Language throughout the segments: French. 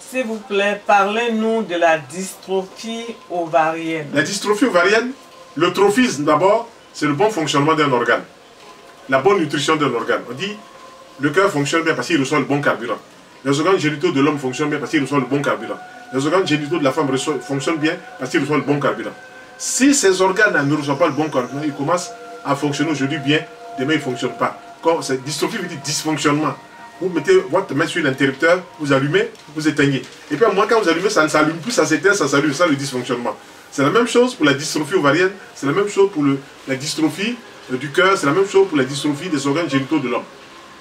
S'il vous plaît, parlez-nous de la dystrophie ovarienne. La dystrophie ovarienne, le trophisme d'abord, c'est le bon fonctionnement d'un organe. La bonne nutrition d'un organe. On dit, le cœur fonctionne bien parce qu'il reçoit le bon carburant. Les organes génitaux de l'homme fonctionnent bien parce qu'ils reçoivent le bon carburant. Les organes génitaux de la femme fonctionnent bien parce qu'ils reçoivent le bon carburant. Si ces organes ne reçoivent pas le bon carburant, ils commencent à fonctionner aujourd'hui bien, demain ils ne fonctionnent pas. Quand cette dystrophie veut dire dysfonctionnement. Vous mettez votre main sur l'interrupteur, vous allumez, vous éteignez. Et puis à un moment, quand vous allumez, ça ne s'allume plus, ça s'éteint, ça s'allume, ça le dysfonctionnement. C'est la même chose pour la dystrophie ovarienne, c'est la même chose pour la dystrophie du cœur, c'est la même chose pour la dystrophie des organes génitaux de l'homme.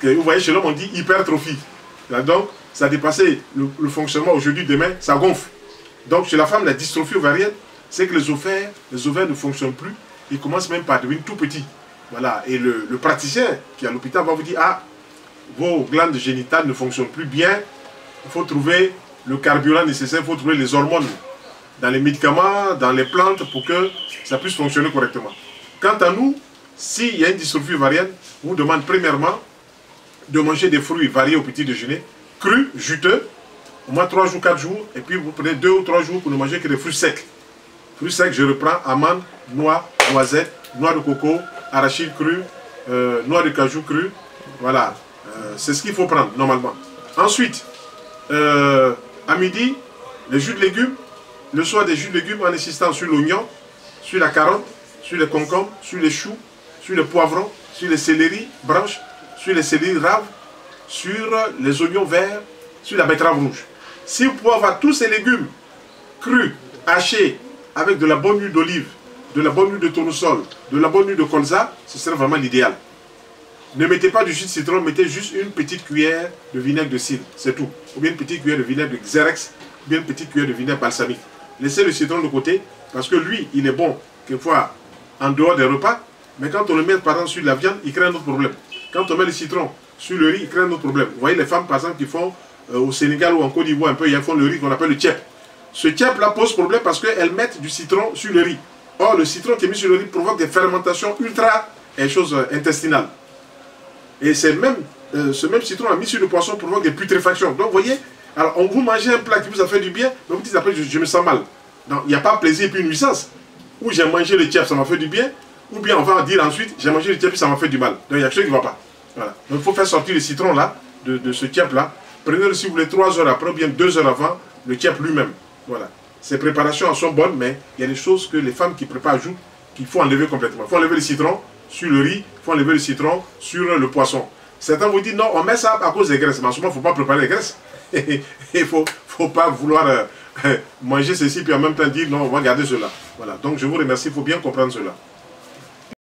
Vous voyez, chez l'homme, on dit hypertrophie. Là, donc, ça a dépassé le fonctionnement aujourd'hui, demain, ça gonfle. Donc, chez la femme, la dystrophie ovarienne, c'est que les ovaires ne fonctionnent plus, ils commencent même par devenir tout petits. Voilà, et le praticien qui est à l'hôpital va vous dire, ah, vos glandes génitales ne fonctionnent plus bien, il faut trouver le carburant nécessaire, il faut trouver les hormones dans les médicaments, dans les plantes pour que ça puisse fonctionner correctement. Quant à nous, s'il y a une dystrophie ovarienne, on vous demande premièrement de manger des fruits variés au petit déjeuner, crus, juteux, au moins 3 jours, 4 jours, et puis vous prenez 2 ou 3 jours pour ne manger que des fruits secs. Fruits secs, je reprends amandes, noix, noisettes, noix de coco, arachide cru, noix de cajou cru, voilà. C'est ce qu'il faut prendre normalement. Ensuite, à midi, les jus de légumes, le soir des jus de légumes en insistant sur l'oignon, sur la carotte, sur les concombres, sur les choux, sur les poivrons, sur les céleri branches, sur les céleri raves, sur les oignons verts, sur la betterave rouge. Si vous pouvez avoir tous ces légumes crus, hachés, avec de la bonne huile d'olive, de la bonne huile de tournesol, de la bonne huile de colza, ce serait vraiment l'idéal. Ne mettez pas du jus de citron, mettez juste une petite cuillère de vinaigre de cidre, c'est tout. Ou bien une petite cuillère de vinaigre de Xerex, ou bien une petite cuillère de vinaigre balsamique. Laissez le citron de côté, parce que lui, il est bon, quelquefois, en dehors des repas, mais quand on le met par exemple sur la viande, il crée un autre problème. Quand on met le citron sur le riz, il crée un autre problème. Vous voyez les femmes, par exemple, qui font au Sénégal ou en Côte d'Ivoire, un peu, ils font le riz qu'on appelle le tchèp. Ce tchèp-là pose problème parce qu'elles mettent du citron sur le riz. Or, le citron qui est mis sur le riz provoque des fermentations ultra intestinales. Et ce même citron mis sur le poisson provoque des putréfactions. Donc, vous voyez, alors on vous mangez un plat qui vous a fait du bien, mais vous dites après, je me sens mal. Donc, il n'y a pas plaisir et puis une nuisance. Ou j'ai mangé le tchèp, ça m'a fait du bien, ou bien on va dire ensuite, j'ai mangé le tchèp, ça m'a fait du mal. Donc, il y a quelque chose qui ne va pas. Voilà. Donc, il faut faire sortir le citron là, de ce tchèp-là. Prenez-le si vous voulez 3 heures après, ou bien 2 heures avant, le tchèp lui-même. Voilà. Ces préparations sont bonnes, mais il y a des choses que les femmes qui préparent ajoutent qu'il faut enlever complètement. Il faut enlever le citron sur le riz, il faut enlever le citron sur le poisson. Certains vous disent non, on met ça à cause des graisses. Mais en ce moment, il ne faut pas préparer les graisses. Il ne faut pas vouloir manger ceci, puis en même temps dire non, on va garder cela. Voilà. Donc je vous remercie, il faut bien comprendre cela.